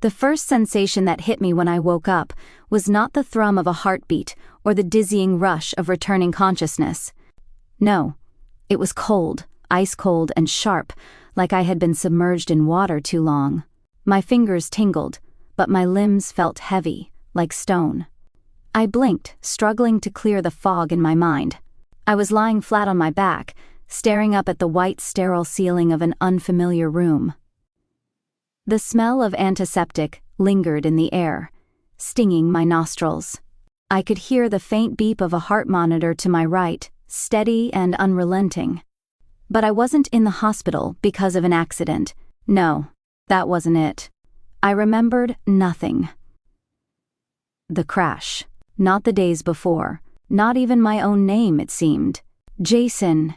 The first sensation that hit me when I woke up was not the thrum of a heartbeat or the dizzying rush of returning consciousness. No, it was cold, ice cold and sharp, like I had been submerged in water too long. My fingers tingled, but my limbs felt heavy, like stone. I blinked, struggling to clear the fog in my mind. I was lying flat on my back, staring up at the white, sterile ceiling of an unfamiliar room. The smell of antiseptic lingered in the air, stinging my nostrils. I could hear the faint beep of a heart monitor to my right, steady and unrelenting. But I wasn't in the hospital because of an accident. No, that wasn't it. I remembered nothing. The crash. Not the days before. Not even my own name, it seemed. Jason.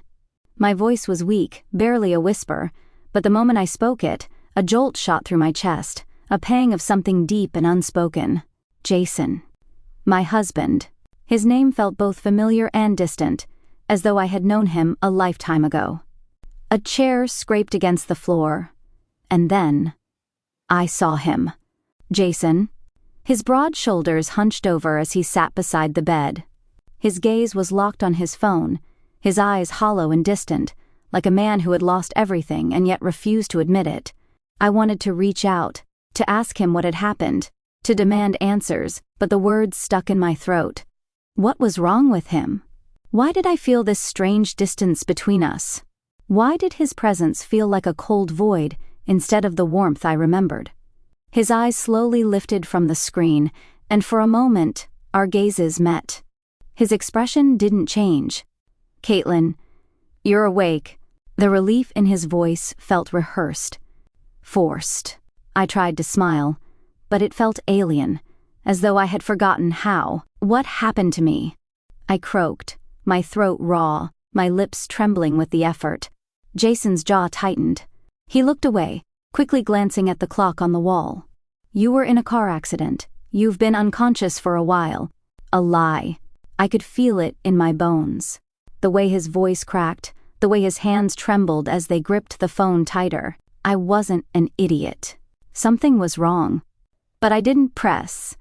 My voice was weak, barely a whisper, but the moment I spoke it, a jolt shot through my chest, a pang of something deep and unspoken. Jason. My husband. His name felt both familiar and distant, as though I had known him a lifetime ago. A chair scraped against the floor, and then I saw him. Jason. His broad shoulders hunched over as he sat beside the bed. His gaze was locked on his phone, his eyes hollow and distant, like a man who had lost everything and yet refused to admit it. I wanted to reach out, to ask him what had happened, to demand answers, but the words stuck in my throat. What was wrong with him? Why did I feel this strange distance between us? Why did his presence feel like a cold void instead of the warmth I remembered? His eyes slowly lifted from the screen, and for a moment, our gazes met. His expression didn't change. "Caitlin, you're awake." The relief in his voice felt rehearsed, forced. I tried to smile, but it felt alien, as though I had forgotten how. What happened to me? I croaked, my throat raw, my lips trembling with the effort. Jason's jaw tightened. He looked away, quickly glancing at the clock on the wall. "You were in a car accident. You've been unconscious for a while." A lie. I could feel it in my bones. The way his voice cracked, the way his hands trembled as they gripped the phone tighter. I wasn't an idiot. Something was wrong. But I didn't press.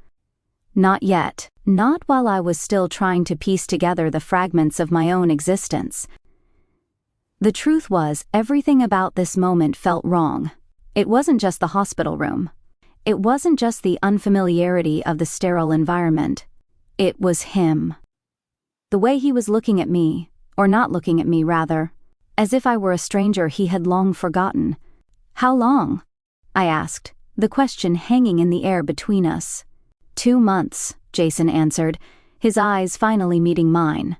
Not yet. Not while I was still trying to piece together the fragments of my own existence. The truth was, everything about this moment felt wrong. It wasn't just the hospital room. It wasn't just the unfamiliarity of the sterile environment. It was him. The way he was looking at me, or not looking at me rather, as if I were a stranger he had long forgotten. "How long?" I asked, the question hanging in the air between us. 2 months, Jason answered, his eyes finally meeting mine.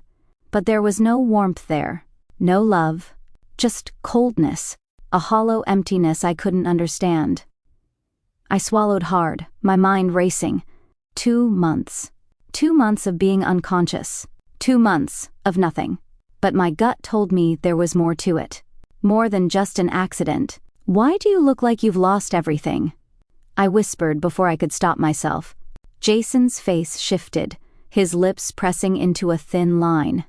But there was no warmth there, no love, just coldness, a hollow emptiness I couldn't understand. I swallowed hard, my mind racing. 2 months. 2 months of being unconscious. 2 months of nothing. But my gut told me there was more to it. More than just an accident. "Why do you look like you've lost everything?" I whispered before I could stop myself. Jason's face shifted, his lips pressing into a thin line.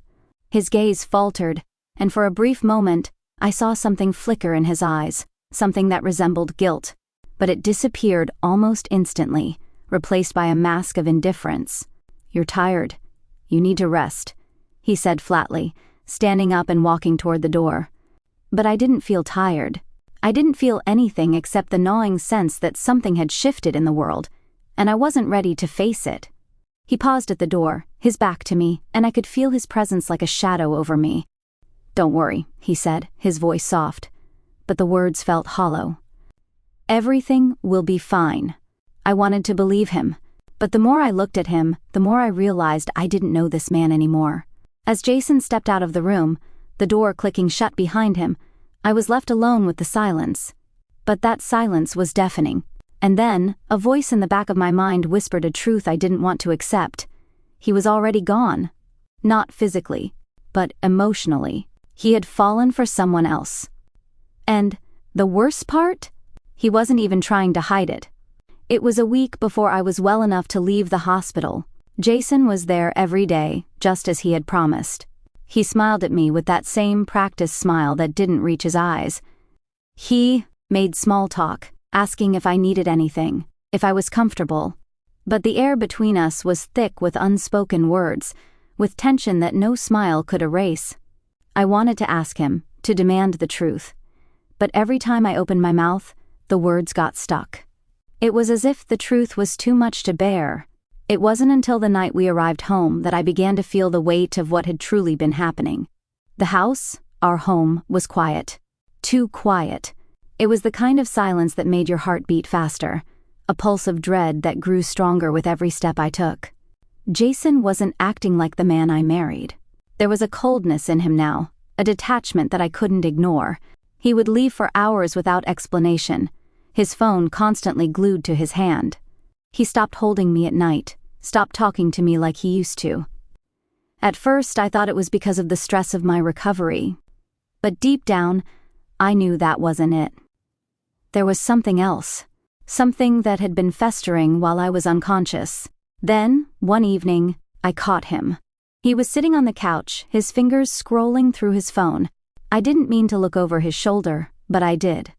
His gaze faltered, and for a brief moment, I saw something flicker in his eyes, something that resembled guilt. But it disappeared almost instantly, replaced by a mask of indifference. "You're tired. You need to rest," he said flatly, standing up and walking toward the door. But I didn't feel tired. I didn't feel anything except the gnawing sense that something had shifted in the world, and I wasn't ready to face it. He paused at the door, his back to me, and I could feel his presence like a shadow over me. "Don't worry," he said, his voice soft, but the words felt hollow. "Everything will be fine." I wanted to believe him, but the more I looked at him, the more I realized I didn't know this man anymore. As Jason stepped out of the room, the door clicking shut behind him, I was left alone with the silence. But that silence was deafening. And then, a voice in the back of my mind whispered a truth I didn't want to accept. He was already gone. Not physically, but emotionally. He had fallen for someone else. And the worst part? He wasn't even trying to hide it. It was a week before I was well enough to leave the hospital. Jason was there every day, just as he had promised. He smiled at me with that same practiced smile that didn't reach his eyes. He made small talk, asking if I needed anything, if I was comfortable. But the air between us was thick with unspoken words, with tension that no smile could erase. I wanted to ask him, to demand the truth. But every time I opened my mouth, the words got stuck. It was as if the truth was too much to bear. It wasn't until the night we arrived home that I began to feel the weight of what had truly been happening. The house, our home, was quiet. Too quiet. It was the kind of silence that made your heart beat faster, a pulse of dread that grew stronger with every step I took. Jason wasn't acting like the man I married. There was a coldness in him now, a detachment that I couldn't ignore. He would leave for hours without explanation, his phone constantly glued to his hand. He stopped holding me at night, stopped talking to me like he used to. At first, I thought it was because of the stress of my recovery. But deep down, I knew that wasn't it. There was something else. Something that had been festering while I was unconscious. Then, one evening, I caught him. He was sitting on the couch, his fingers scrolling through his phone. I didn't mean to look over his shoulder, but I did.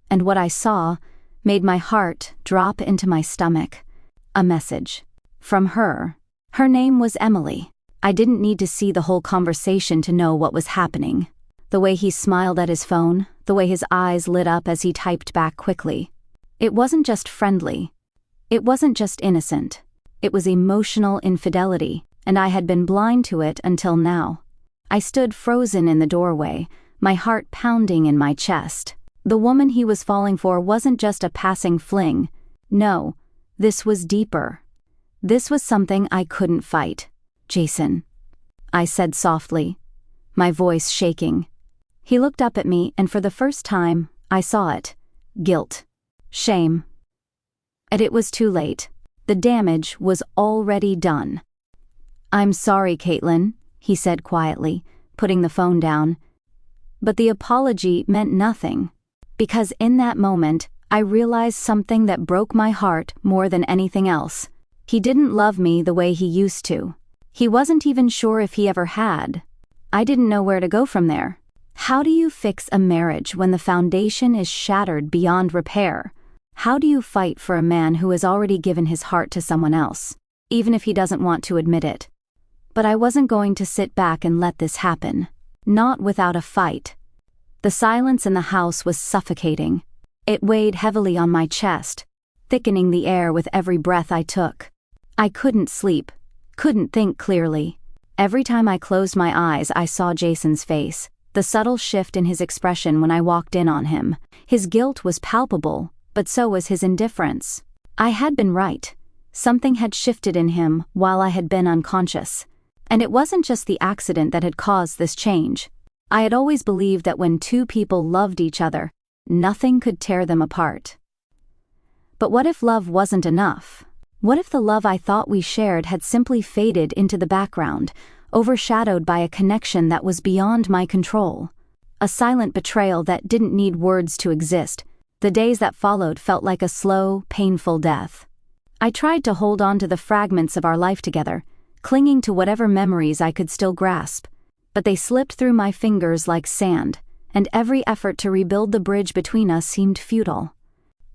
And what I saw made my heart drop into my stomach. A message. From her. Her name was Emily. I didn't need to see the whole conversation to know what was happening. The way he smiled at his phone, the way his eyes lit up as he typed back quickly. It wasn't just friendly. It wasn't just innocent. It was emotional infidelity, and I had been blind to it until now. I stood frozen in the doorway, my heart pounding in my chest. The woman he was falling for wasn't just a passing fling. No, this was deeper. This was something I couldn't fight. Jason, I said softly, my voice shaking. He looked up at me, and for the first time, I saw it. Guilt. Shame. And it was too late. The damage was already done. I'm sorry, Caitlin, he said quietly, putting the phone down. But the apology meant nothing. Because in that moment, I realized something that broke my heart more than anything else. He didn't love me the way he used to. He wasn't even sure if he ever had. I didn't know where to go from there. How do you fix a marriage when the foundation is shattered beyond repair? How do you fight for a man who has already given his heart to someone else, even if he doesn't want to admit it? But I wasn't going to sit back and let this happen. Not without a fight. The silence in the house was suffocating. It weighed heavily on my chest, thickening the air with every breath I took. I couldn't sleep, couldn't think clearly. Every time I closed my eyes, I saw Jason's face, the subtle shift in his expression when I walked in on him. His guilt was palpable, but so was his indifference. I had been right. Something had shifted in him while I had been unconscious. And it wasn't just the accident that had caused this change. I had always believed that when two people loved each other, nothing could tear them apart. But what if love wasn't enough? What if the love I thought we shared had simply faded into the background, overshadowed by a connection that was beyond my control? A silent betrayal that didn't need words to exist. The days that followed felt like a slow, painful death. I tried to hold on to the fragments of our life together, clinging to whatever memories I could still grasp. But they slipped through my fingers like sand, and every effort to rebuild the bridge between us seemed futile.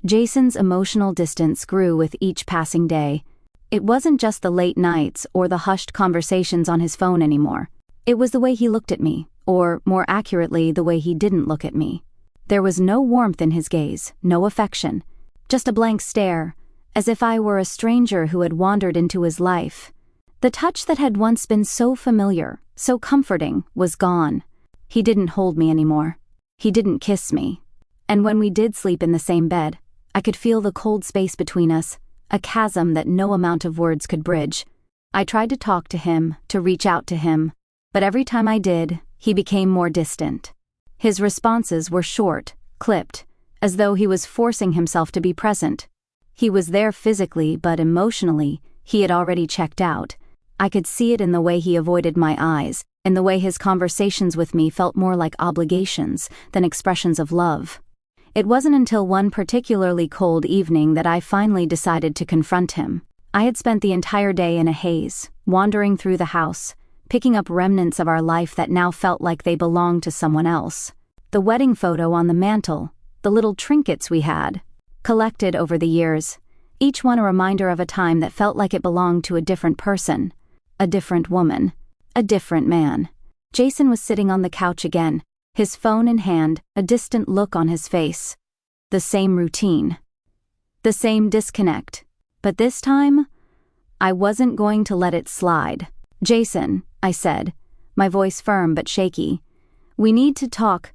Jason's emotional distance grew with each passing day. It wasn't just the late nights or the hushed conversations on his phone anymore. It was the way he looked at me, or more accurately, the way he didn't look at me. There was no warmth in his gaze, no affection, just a blank stare, as if I were a stranger who had wandered into his life. The touch that had once been so familiar, so comforting, was gone. He didn't hold me anymore. He didn't kiss me. And when we did sleep in the same bed, I could feel the cold space between us, a chasm that no amount of words could bridge. I tried to talk to him, to reach out to him, but every time I did, he became more distant. His responses were short, clipped, as though he was forcing himself to be present. He was there physically, but emotionally, he had already checked out. I could see it in the way he avoided my eyes, in the way his conversations with me felt more like obligations than expressions of love. It wasn't until one particularly cold evening that I finally decided to confront him. I had spent the entire day in a haze, wandering through the house, picking up remnants of our life that now felt like they belonged to someone else. The wedding photo on the mantel, the little trinkets we had, collected over the years, each one a reminder of a time that felt like it belonged to a different person, a different woman, a different man. Jason was sitting on the couch again, his phone in hand, a distant look on his face. The same routine. The same disconnect. But this time, I wasn't going to let it slide. "Jason," I said, my voice firm but shaky. "We need to talk."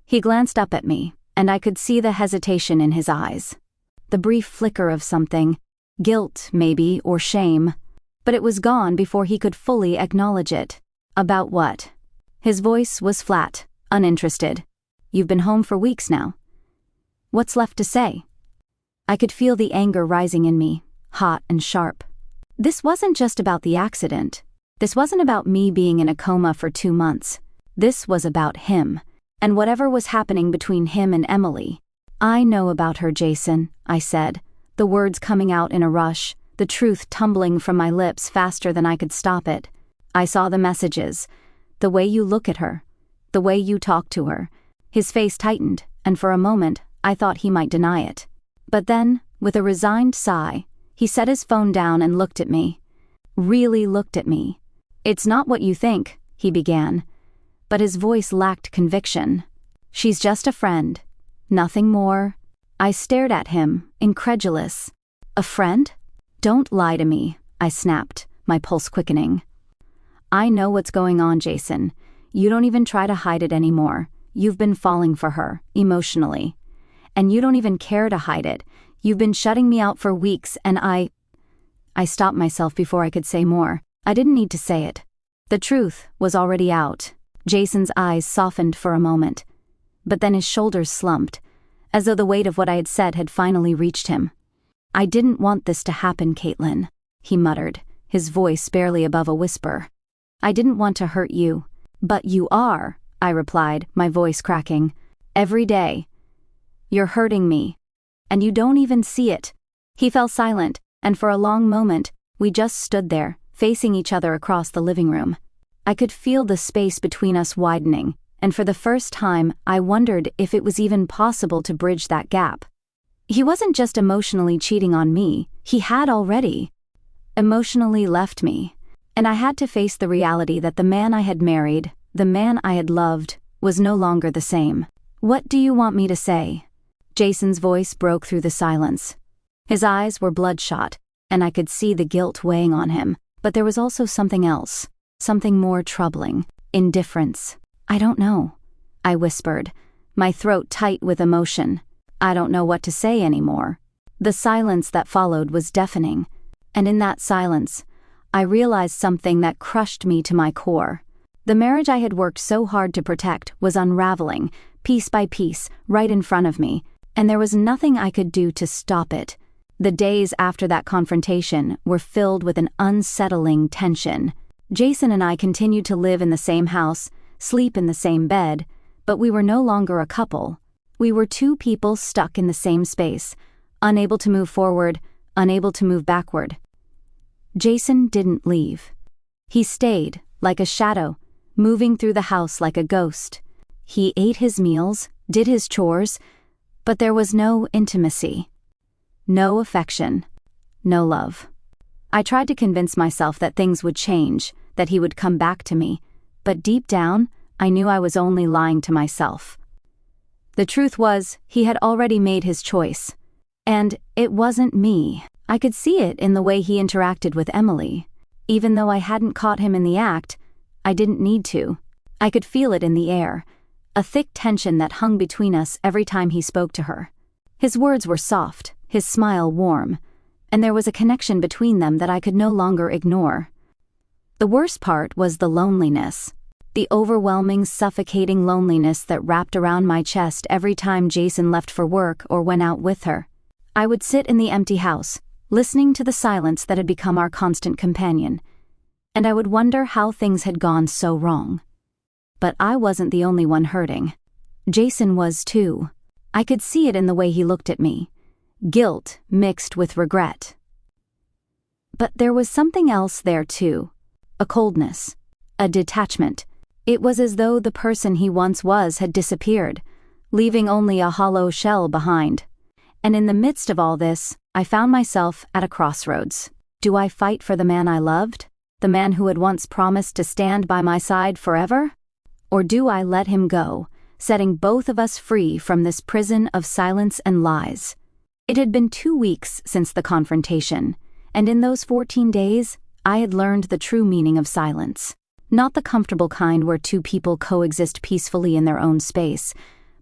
He glanced up at me, and I could see the hesitation in his eyes. The brief flicker of something, guilt maybe, or shame. But it was gone before he could fully acknowledge it. "About what?" His voice was flat, uninterested. "You've been home for weeks now. What's left to say?" I could feel the anger rising in me, hot and sharp. This wasn't just about the accident. This wasn't about me being in a coma for 2 months. This was about him, and whatever was happening between him and Emily. "I know about her, Jason," I said, the words coming out in a rush, the truth tumbling from my lips faster than I could stop it. "I saw the messages, the way you look at her, the way you talk to her." His face tightened, and for a moment, I thought he might deny it. But then, with a resigned sigh, he set his phone down and looked at me. Really looked at me. "It's not what you think," he began. But his voice lacked conviction. "She's just a friend. Nothing more." I stared at him, incredulous. "A friend? Don't lie to me," I snapped, my pulse quickening. "I know what's going on, Jason. You don't even try to hide it anymore. You've been falling for her, emotionally. And you don't even care to hide it. You've been shutting me out for weeks, and I stopped myself before I could say more. I didn't need to say it. The truth was already out. Jason's eyes softened for a moment. But then his shoulders slumped, as though the weight of what I had said had finally reached him. "I didn't want this to happen, Caitlin," he muttered, his voice barely above a whisper. "I didn't want to hurt you." "But you are," I replied, my voice cracking. "Every day. You're hurting me. And you don't even see it." He fell silent, and for a long moment, we just stood there, facing each other across the living room. I could feel the space between us widening, and for the first time, I wondered if it was even possible to bridge that gap. He wasn't just emotionally cheating on me, he had already emotionally left me. And I had to face the reality that the man I had married, the man I had loved, was no longer the same. "What do you want me to say?" Jason's voice broke through the silence. His eyes were bloodshot, and I could see the guilt weighing on him, but there was also something else, something more troubling: indifference. "I don't know," I whispered, my throat tight with emotion. "I don't know what to say anymore." The silence that followed was deafening, and in that silence, I realized something that crushed me to my core. The marriage I had worked so hard to protect was unraveling, piece by piece, right in front of me, and there was nothing I could do to stop it. The days after that confrontation were filled with an unsettling tension. Jason and I continued to live in the same house, sleep in the same bed, but we were no longer a couple. We were two people stuck in the same space, unable to move forward, unable to move backward. Jason didn't leave. He stayed, like a shadow, moving through the house like a ghost. He ate his meals, did his chores, but there was no intimacy. No affection. No love. I tried to convince myself that things would change, that he would come back to me, but deep down, I knew I was only lying to myself. The truth was, he had already made his choice. And it wasn't me. I could see it in the way he interacted with Emily. Even though I hadn't caught him in the act, I didn't need to. I could feel it in the air, a thick tension that hung between us every time he spoke to her. His words were soft, his smile warm, and there was a connection between them that I could no longer ignore. The worst part was the loneliness. The overwhelming, suffocating loneliness that wrapped around my chest every time Jason left for work or went out with her. I would sit in the empty house, listening to the silence that had become our constant companion, and I would wonder how things had gone so wrong. But I wasn't the only one hurting. Jason was too. I could see it in the way he looked at me. Guilt mixed with regret. But there was something else there too. A coldness. A detachment. It was as though the person he once was had disappeared, leaving only a hollow shell behind. And in the midst of all this, I found myself at a crossroads. Do I fight for the man I loved? The man who had once promised to stand by my side forever? Or do I let him go, setting both of us free from this prison of silence and lies? It had been 2 weeks since the confrontation, and in those 14 days, I had learned the true meaning of silence. Not the comfortable kind where two people coexist peacefully in their own space,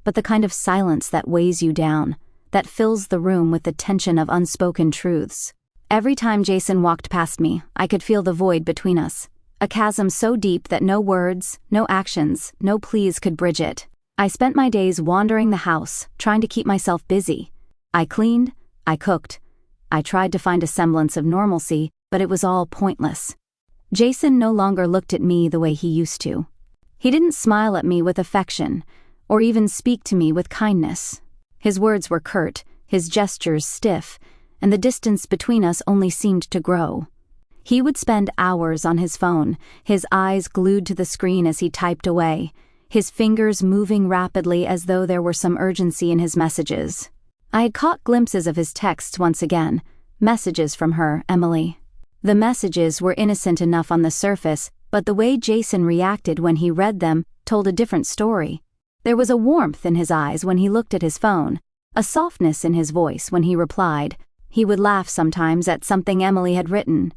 but the kind of silence that weighs you down, that fills the room with the tension of unspoken truths. Every time Jason walked past me, I could feel the void between us, a chasm so deep that no words, no actions, no pleas could bridge it. I spent my days wandering the house, trying to keep myself busy. I cleaned, I cooked, I tried to find a semblance of normalcy, but it was all pointless. Jason no longer looked at me the way he used to. He didn't smile at me with affection, or even speak to me with kindness. His words were curt, his gestures stiff, and the distance between us only seemed to grow. He would spend hours on his phone, his eyes glued to the screen as he typed away, his fingers moving rapidly as though there were some urgency in his messages. I had caught glimpses of his texts once again, messages from her, Emily. The messages were innocent enough on the surface, but the way Jason reacted when he read them told a different story. There was a warmth in his eyes when he looked at his phone, a softness in his voice when he replied. He would laugh sometimes at something Emily had written,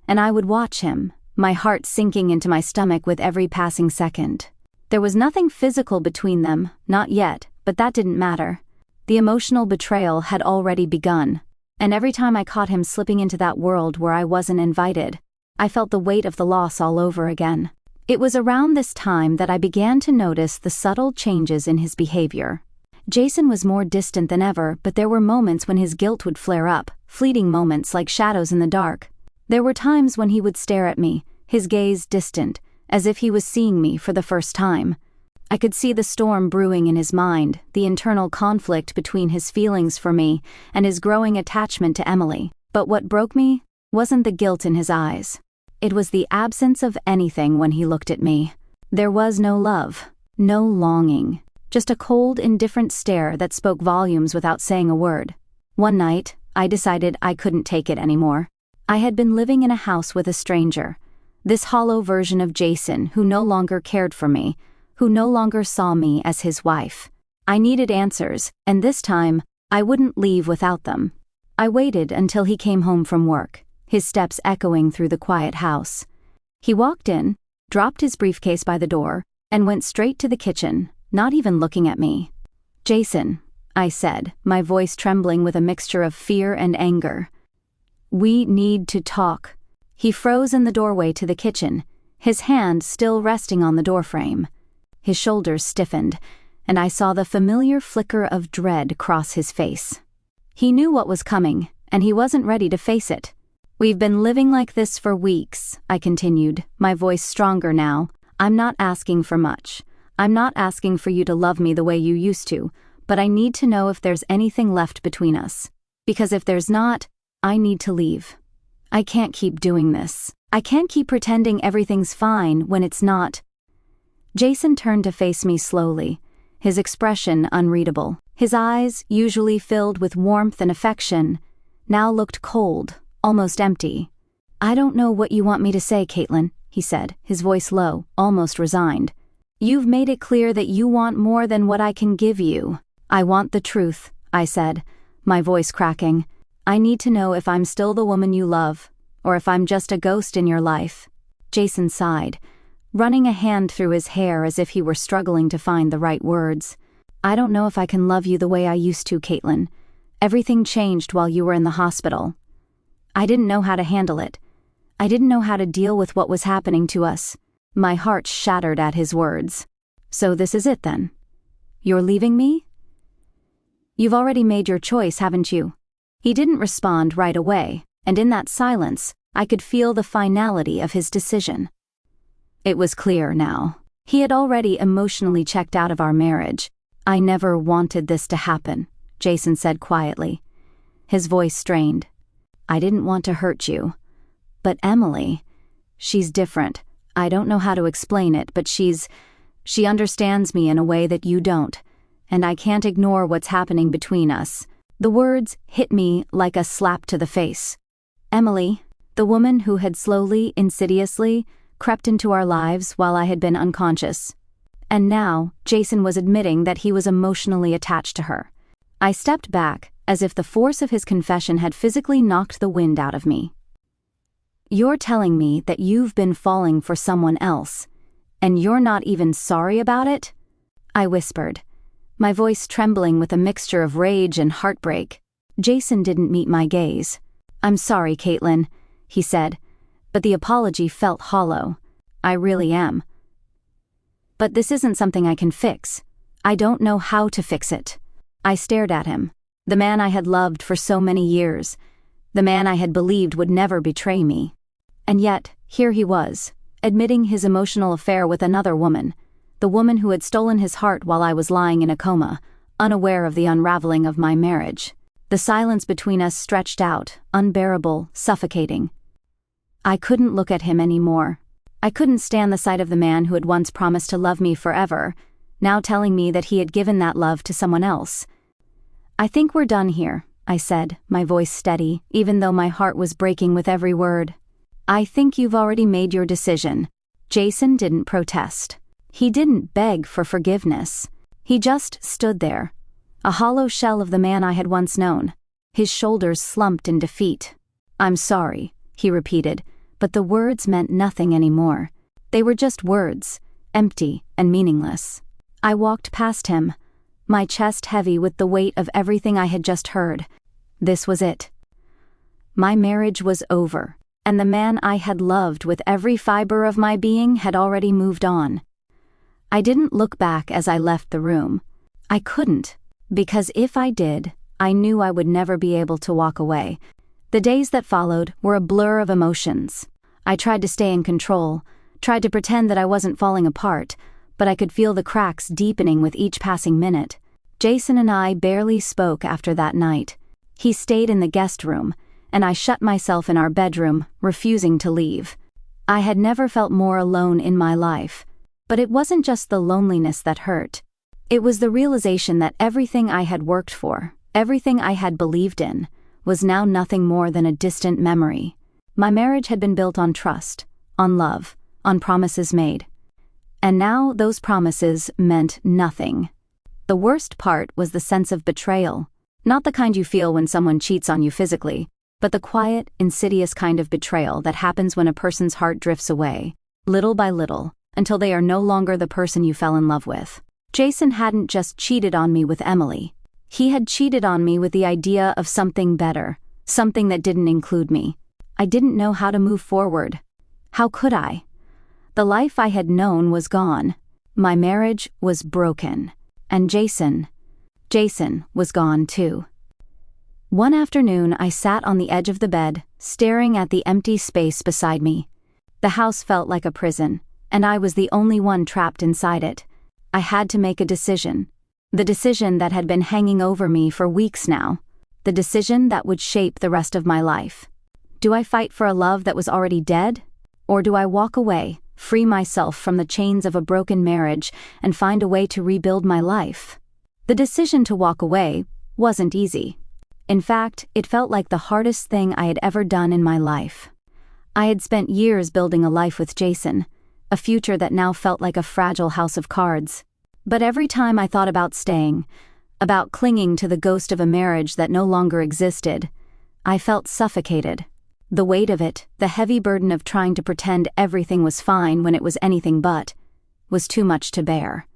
and I would watch him, my heart sinking into my stomach with every passing second. There was nothing physical between them, not yet, but that didn't matter. The emotional betrayal had already begun, and every time I caught him slipping into that world where I wasn't invited, I felt the weight of the loss all over again. It was around this time that I began to notice the subtle changes in his behavior. Jason was more distant than ever, but there were moments when his guilt would flare up, fleeting moments like shadows in the dark. There were times when he would stare at me, his gaze distant, as if he was seeing me for the first time. I could see the storm brewing in his mind, the internal conflict between his feelings for me and his growing attachment to Emily. But what broke me wasn't the guilt in his eyes. It was the absence of anything when he looked at me. There was no love, no longing, just a cold, indifferent stare that spoke volumes without saying a word. One night, I decided I couldn't take it anymore. I had been living in a house with a stranger, this hollow version of Jason who no longer cared for me, who no longer saw me as his wife. I needed answers, and this time, I wouldn't leave without them. I waited until he came home from work, his steps echoing through the quiet house. He walked in, dropped his briefcase by the door, and went straight to the kitchen, not even looking at me. "Jason," I said, my voice trembling with a mixture of fear and anger. "We need to talk." He froze in the doorway to the kitchen, his hand still resting on the doorframe. His shoulders stiffened, and I saw the familiar flicker of dread cross his face. He knew what was coming, and he wasn't ready to face it. "We've been living like this for weeks," I continued, my voice stronger now. "I'm not asking for much. I'm not asking for you to love me the way you used to, but I need to know if there's anything left between us. Because if there's not, I need to leave. I can't keep doing this. I can't keep pretending everything's fine when it's not." Jason turned to face me slowly, his expression unreadable. His eyes, usually filled with warmth and affection, now looked cold, almost empty. "I don't know what you want me to say, Caitlin," he said, his voice low, almost resigned. "You've made it clear that you want more than what I can give you." "I want the truth," I said, my voice cracking. "I need to know if I'm still the woman you love, or if I'm just a ghost in your life." Jason sighed, running a hand through his hair as if he were struggling to find the right words. "I don't know if I can love you the way I used to, Caitlin. Everything changed while you were in the hospital. I didn't know how to handle it. I didn't know how to deal with what was happening to us." My heart shattered at his words. "So this is it then? You're leaving me? You've already made your choice, haven't you?" He didn't respond right away, and in that silence, I could feel the finality of his decision. It was clear now. He had already emotionally checked out of our marriage. "I never wanted this to happen," Jason said quietly, his voice strained. "I didn't want to hurt you. But Emily, she's different. I don't know how to explain it, but she understands me in a way that you don't, and I can't ignore what's happening between us. The words hit me like a slap to the face. Emily, the woman who had slowly, insidiously, crept into our lives while I had been unconscious. And now, Jason was admitting that he was emotionally attached to her. I stepped back, as if the force of his confession had physically knocked the wind out of me. "You're telling me that you've been falling for someone else, and you're not even sorry about it?" I whispered, my voice trembling with a mixture of rage and heartbreak. Jason didn't meet my gaze. "I'm sorry, Caitlin," he said, but the apology felt hollow. "I really am. But this isn't something I can fix. I don't know how to fix it." I stared at him, the man I had loved for so many years, the man I had believed would never betray me. And yet, here he was, admitting his emotional affair with another woman, the woman who had stolen his heart while I was lying in a coma, unaware of the unraveling of my marriage. The silence between us stretched out, unbearable, suffocating. I couldn't look at him anymore. I couldn't stand the sight of the man who had once promised to love me forever, now telling me that he had given that love to someone else. "I think we're done here," I said, my voice steady, even though my heart was breaking with every word. "I think you've already made your decision." Jason didn't protest. He didn't beg for forgiveness. He just stood there, a hollow shell of the man I had once known, his shoulders slumped in defeat. "I'm sorry," he repeated, but the words meant nothing anymore. They were just words, empty and meaningless. I walked past him, my chest heavy with the weight of everything I had just heard. This was it. My marriage was over, and the man I had loved with every fiber of my being had already moved on. I didn't look back as I left the room. I couldn't, because if I did, I knew I would never be able to walk away. The days that followed were a blur of emotions. I tried to stay in control, tried to pretend that I wasn't falling apart, but I could feel the cracks deepening with each passing minute. Jason and I barely spoke after that night. He stayed in the guest room, and I shut myself in our bedroom, refusing to leave. I had never felt more alone in my life. But it wasn't just the loneliness that hurt. It was the realization that everything I had worked for, everything I had believed in, was now nothing more than a distant memory. My marriage had been built on trust, on love, on promises made. And now those promises meant nothing. The worst part was the sense of betrayal. Not the kind you feel when someone cheats on you physically, but the quiet, insidious kind of betrayal that happens when a person's heart drifts away, little by little, until they are no longer the person you fell in love with. Jason hadn't just cheated on me with Emily. He had cheated on me with the idea of something better, something that didn't include me. I didn't know how to move forward. How could I? The life I had known was gone. My marriage was broken. And Jason was gone too. One afternoon, I sat on the edge of the bed, staring at the empty space beside me. The house felt like a prison, and I was the only one trapped inside it. I had to make a decision. The decision that had been hanging over me for weeks now. The decision that would shape the rest of my life. Do I fight for a love that was already dead? Or do I walk away, free myself from the chains of a broken marriage, and find a way to rebuild my life? The decision to walk away wasn't easy. In fact, it felt like the hardest thing I had ever done in my life. I had spent years building a life with Jason, a future that now felt like a fragile house of cards. But every time I thought about staying, about clinging to the ghost of a marriage that no longer existed, I felt suffocated. The weight of it, the heavy burden of trying to pretend everything was fine when it was anything but, was too much to bear.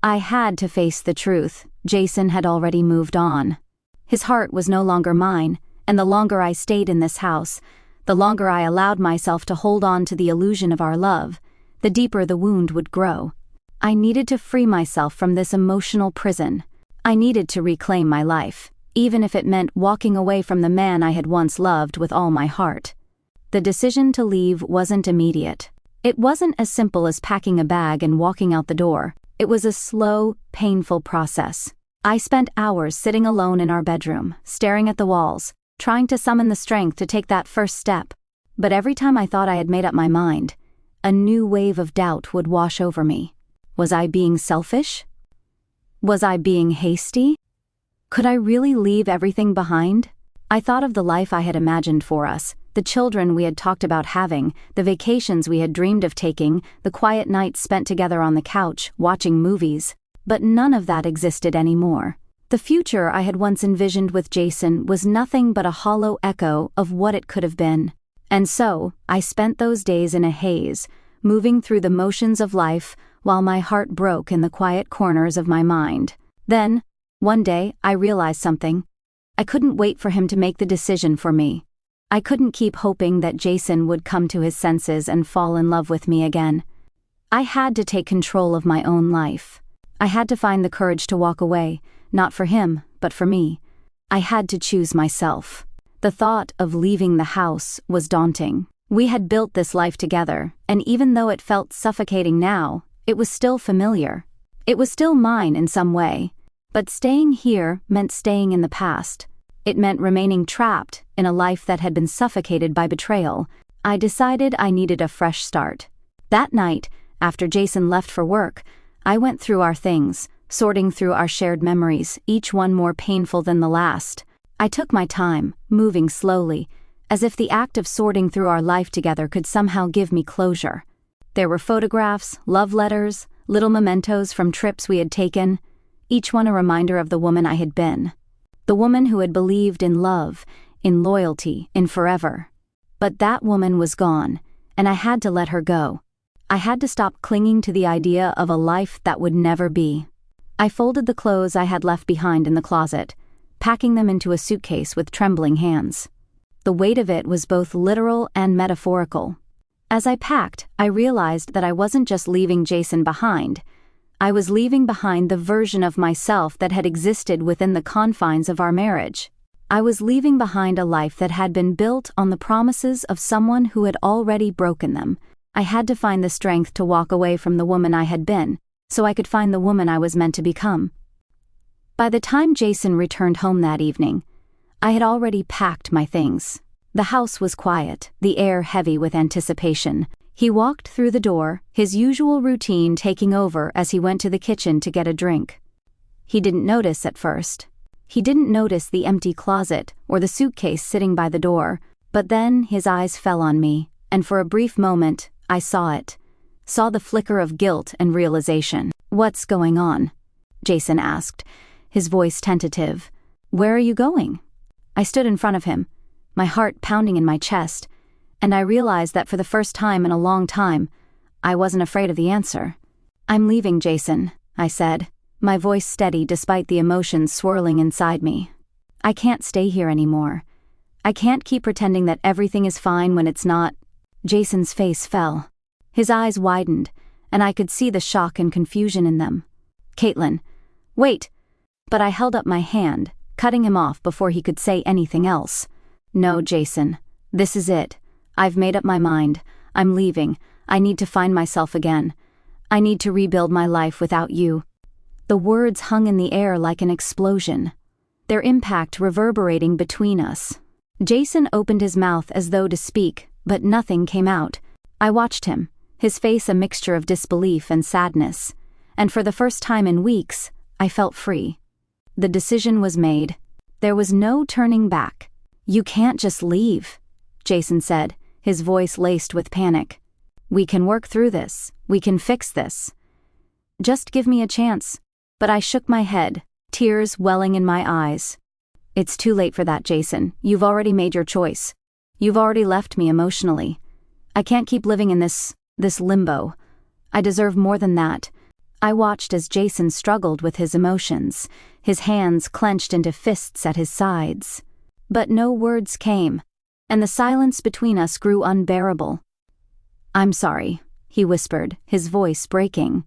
I had to face the truth. Jason had already moved on. His heart was no longer mine, and the longer I stayed in this house, the longer I allowed myself to hold on to the illusion of our love, the deeper the wound would grow. I needed to free myself from this emotional prison. I needed to reclaim my life, even if it meant walking away from the man I had once loved with all my heart. The decision to leave wasn't immediate. It wasn't as simple as packing a bag and walking out the door. It was a slow, painful process. I spent hours sitting alone in our bedroom, staring at the walls, trying to summon the strength to take that first step. But every time I thought I had made up my mind, a new wave of doubt would wash over me. Was I being selfish? Was I being hasty? Could I really leave everything behind? I thought of the life I had imagined for us, the children we had talked about having, the vacations we had dreamed of taking, the quiet nights spent together on the couch, watching movies. But none of that existed anymore. The future I had once envisioned with Jason was nothing but a hollow echo of what it could have been. And so, I spent those days in a haze, moving through the motions of life while my heart broke in the quiet corners of my mind. Then, one day, I realized something. I couldn't wait for him to make the decision for me. I couldn't keep hoping that Jason would come to his senses and fall in love with me again. I had to take control of my own life. I had to find the courage to walk away, not for him, but for me. I had to choose myself. The thought of leaving the house was daunting. We had built this life together, and even though it felt suffocating now, it was still familiar. It was still mine in some way. But staying here meant staying in the past. It meant remaining trapped in a life that had been suffocated by betrayal. I decided I needed a fresh start. That night, after Jason left for work, I went through our things, sorting through our shared memories, each one more painful than the last. I took my time, moving slowly, as if the act of sorting through our life together could somehow give me closure. There were photographs, love letters, little mementos from trips we had taken, each one a reminder of the woman I had been. The woman who had believed in love, in loyalty, in forever. But that woman was gone, and I had to let her go. I had to stop clinging to the idea of a life that would never be. I folded the clothes I had left behind in the closet, packing them into a suitcase with trembling hands. The weight of it was both literal and metaphorical. As I packed, I realized that I wasn't just leaving Jason behind. I was leaving behind the version of myself that had existed within the confines of our marriage. I was leaving behind a life that had been built on the promises of someone who had already broken them. I had to find the strength to walk away from the woman I had been, so I could find the woman I was meant to become. By the time Jason returned home that evening, I had already packed my things. The house was quiet, the air heavy with anticipation. He walked through the door, his usual routine taking over as he went to the kitchen to get a drink. He didn't notice at first. He didn't notice the empty closet or the suitcase sitting by the door, but then his eyes fell on me, and for a brief moment, I saw it. Saw the flicker of guilt and realization. "What's going on?" Jason asked, his voice tentative. "Where are you going?" I stood in front of him, my heart pounding in my chest, and I realized that for the first time in a long time, I wasn't afraid of the answer. "I'm leaving, Jason," I said, my voice steady despite the emotions swirling inside me. "I can't stay here anymore. I can't keep pretending that everything is fine when it's not." Jason's face fell. His eyes widened, and I could see the shock and confusion in them. "Caitlin, wait!" But I held up my hand, cutting him off before he could say anything else. "No, Jason. This is it. I've made up my mind. I'm leaving. I need to find myself again. I need to rebuild my life without you." The words hung in the air like an explosion, their impact reverberating between us. Jason opened his mouth as though to speak, but nothing came out. I watched him, his face a mixture of disbelief and sadness, and for the first time in weeks, I felt free. The decision was made. There was no turning back. "You can't just leave," Jason said, his voice laced with panic. "We can work through this. We can fix this. Just give me a chance." But I shook my head, tears welling in my eyes. "It's too late for that, Jason. You've already made your choice. You've already left me emotionally. I can't keep living in this limbo. I deserve more than that." I watched as Jason struggled with his emotions, his hands clenched into fists at his sides. But no words came, and the silence between us grew unbearable. "I'm sorry," he whispered, his voice breaking.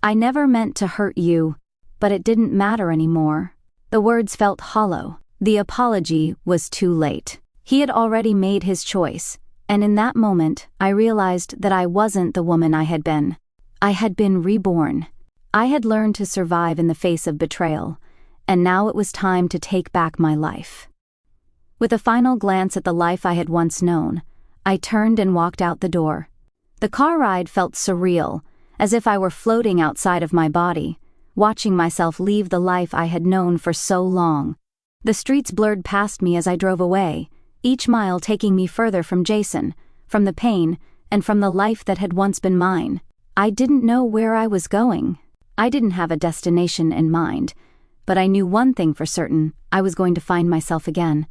"I never meant to hurt you, but it didn't matter anymore." The words felt hollow. The apology was too late. He had already made his choice, and in that moment, I realized that I wasn't the woman I had been. I had been reborn. I had learned to survive in the face of betrayal, and now it was time to take back my life. With a final glance at the life I had once known, I turned and walked out the door. The car ride felt surreal, as if I were floating outside of my body, watching myself leave the life I had known for so long. The streets blurred past me as I drove away, each mile taking me further from Jason, from the pain, and from the life that had once been mine. I didn't know where I was going. I didn't have a destination in mind, but I knew one thing for certain: I was going to find myself again.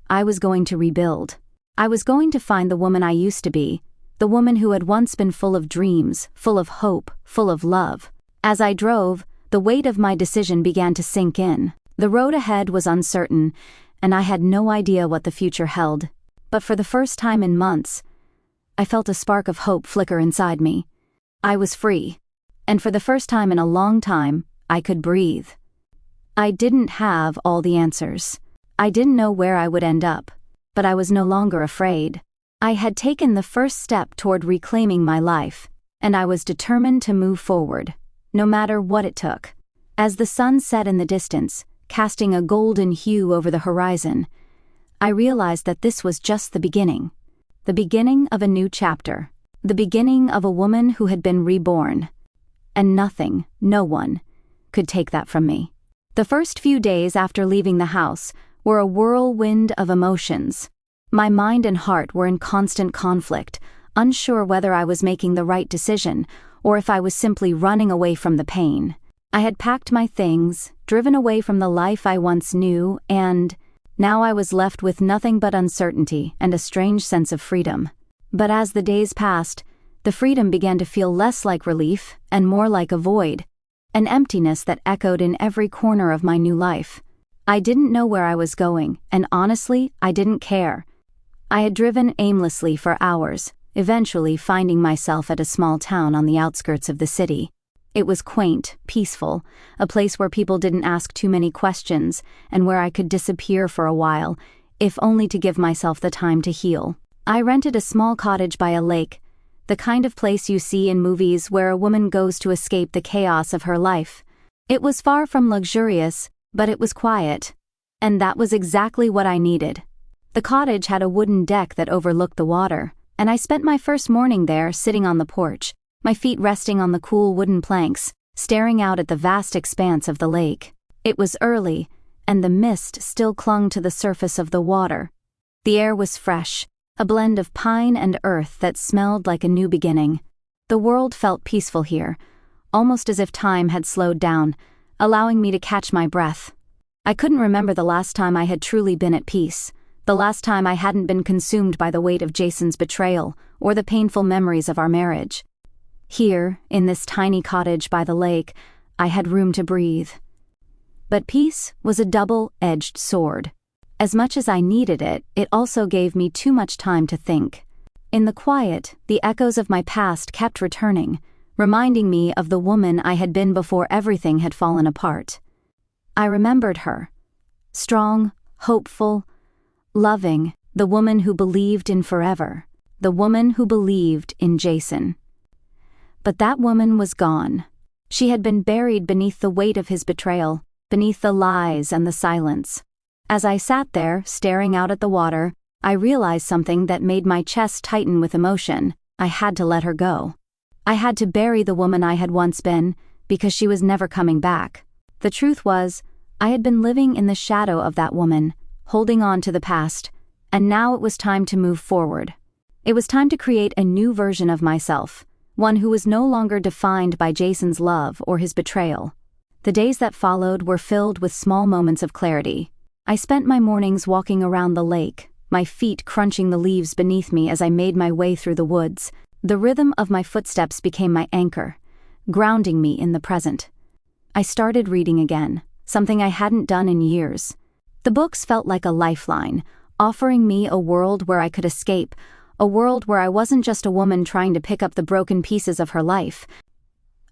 I was going to rebuild. I was going to find the woman I used to be, the woman who had once been full of dreams, full of hope, full of love. As I drove, the weight of my decision began to sink in. The road ahead was uncertain, and I had no idea what the future held. But for the first time in months, I felt a spark of hope flicker inside me. I was free, and for the first time in a long time, I could breathe. I didn't have all the answers. I didn't know where I would end up, but I was no longer afraid. I had taken the first step toward reclaiming my life, and I was determined to move forward, no matter what it took. As the sun set in the distance, casting a golden hue over the horizon, I realized that this was just the beginning of a new chapter, the beginning of a woman who had been reborn. And nothing, no one, could take that from me. The first few days after leaving the house were a whirlwind of emotions. My mind and heart were in constant conflict, unsure whether I was making the right decision or if I was simply running away from the pain. I had packed my things, driven away from the life I once knew, and now I was left with nothing but uncertainty and a strange sense of freedom. But as the days passed, the freedom began to feel less like relief and more like a void, an emptiness that echoed in every corner of my new life. I didn't know where I was going, and honestly, I didn't care. I had driven aimlessly for hours, eventually finding myself at a small town on the outskirts of the city. It was quaint, peaceful, a place where people didn't ask too many questions, and where I could disappear for a while, if only to give myself the time to heal. I rented a small cottage by a lake, the kind of place you see in movies where a woman goes to escape the chaos of her life. It was far from luxurious, but it was quiet, and that was exactly what I needed. The cottage had a wooden deck that overlooked the water, and I spent my first morning there sitting on the porch, my feet resting on the cool wooden planks, staring out at the vast expanse of the lake. It was early, and the mist still clung to the surface of the water. The air was fresh, a blend of pine and earth that smelled like a new beginning. The world felt peaceful here, almost as if time had slowed down, allowing me to catch my breath. I couldn't remember the last time I had truly been at peace, the last time I hadn't been consumed by the weight of Jason's betrayal or the painful memories of our marriage. Here, in this tiny cottage by the lake, I had room to breathe. But peace was a double-edged sword. As much as I needed it, it also gave me too much time to think. In the quiet, the echoes of my past kept returning, reminding me of the woman I had been before everything had fallen apart. I remembered her. Strong, hopeful, loving, the woman who believed in forever, the woman who believed in Jason. But that woman was gone. She had been buried beneath the weight of his betrayal, beneath the lies and the silence. As I sat there, staring out at the water, I realized something that made my chest tighten with emotion. I had to let her go. I had to bury the woman I had once been, because she was never coming back. The truth was, I had been living in the shadow of that woman, holding on to the past, and now it was time to move forward. It was time to create a new version of myself, one who was no longer defined by Jason's love or his betrayal. The days that followed were filled with small moments of clarity. I spent my mornings walking around the lake, my feet crunching the leaves beneath me as I made my way through the woods. The rhythm of my footsteps became my anchor, grounding me in the present. I started reading again, something I hadn't done in years. The books felt like a lifeline, offering me a world where I could escape, a world where I wasn't just a woman trying to pick up the broken pieces of her life.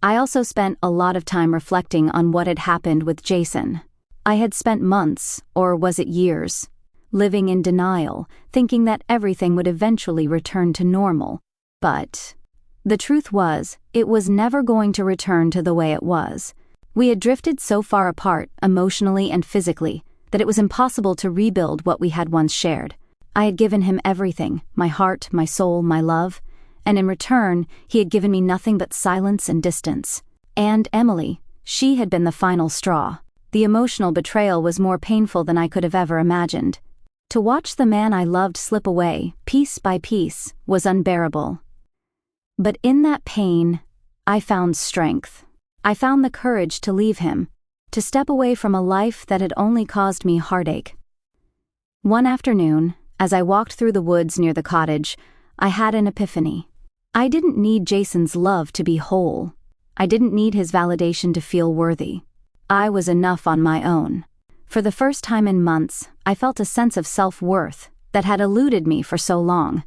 I also spent a lot of time reflecting on what had happened with Jason. I had spent months, or was it years, living in denial, thinking that everything would eventually return to normal. But the truth was, it was never going to return to the way it was. We had drifted so far apart, emotionally and physically, that it was impossible to rebuild what we had once shared. I had given him everything, my heart, my soul, my love, and in return, he had given me nothing but silence and distance. And Emily, She had been the final straw. The emotional betrayal was more painful than I could have ever imagined. To watch the man I loved slip away, piece by piece, was unbearable. But in that pain, I found strength. I found the courage to leave him, to step away from a life that had only caused me heartache. One afternoon, as I walked through the woods near the cottage, I had an epiphany. I didn't need Jason's love to be whole. I didn't need his validation to feel worthy. I was enough on my own. For the first time in months, I felt a sense of self-worth that had eluded me for so long.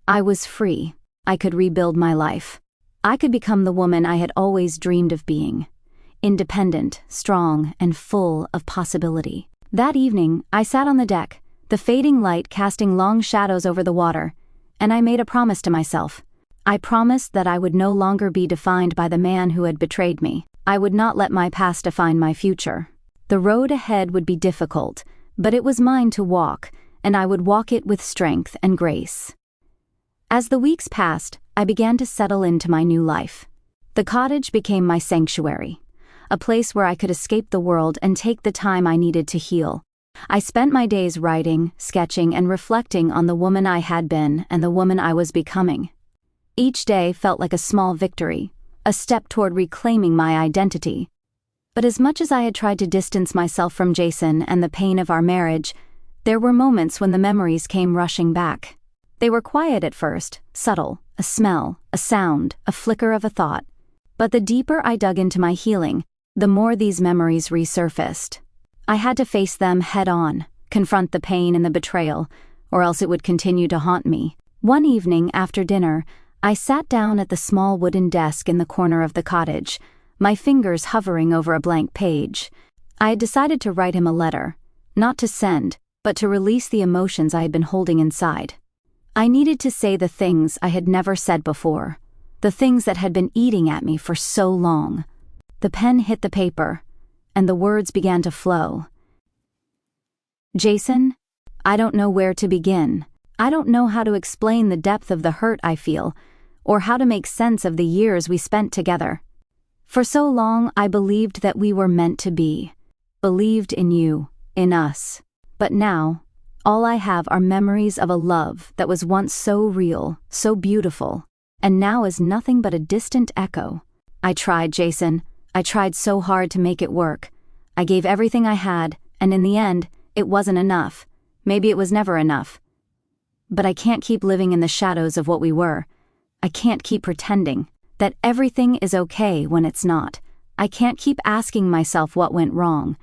I was free. I could rebuild my life. I could become the woman I had always dreamed of being. Independent, strong, and full of possibility. That evening, I sat on the deck, the fading light casting long shadows over the water, and I made a promise to myself. I promised that I would no longer be defined by the man who had betrayed me. I would not let my past define my future. The road ahead would be difficult, but it was mine to walk, and I would walk it with strength and grace. As the weeks passed, I began to settle into my new life. The cottage became my sanctuary, a place where I could escape the world and take the time I needed to heal. I spent my days writing, sketching, and reflecting on the woman I had been and the woman I was becoming. Each day felt like a small victory, a step toward reclaiming my identity. But as much as I had tried to distance myself from Jason and the pain of our marriage, there were moments when the memories came rushing back. They were quiet at first, subtle, a smell, a sound, a flicker of a thought. But the deeper I dug into my healing, the more these memories resurfaced. I had to face them head-on, confront the pain and the betrayal, or else it would continue to haunt me. One evening after dinner, I sat down at the small wooden desk in the corner of the cottage, my fingers hovering over a blank page. I had decided to write him a letter, not to send, but to release the emotions I had been holding inside. I needed to say the things I had never said before, the things that had been eating at me for so long. The pen hit the paper, and the words began to flow. Jason, I don't know where to begin. I don't know how to explain the depth of the hurt I feel, or how to make sense of the years we spent together. For so long, I believed that we were meant to be. Believed in you, in us. But now, all I have are memories of a love that was once so real, so beautiful, and now is nothing but a distant echo. I tried, Jason. I tried so hard to make it work. I gave everything I had, and in the end, it wasn't enough. Maybe it was never enough. But I can't keep living in the shadows of what we were. I can't keep pretending that everything is okay when it's not. I can't keep asking myself what went wrong.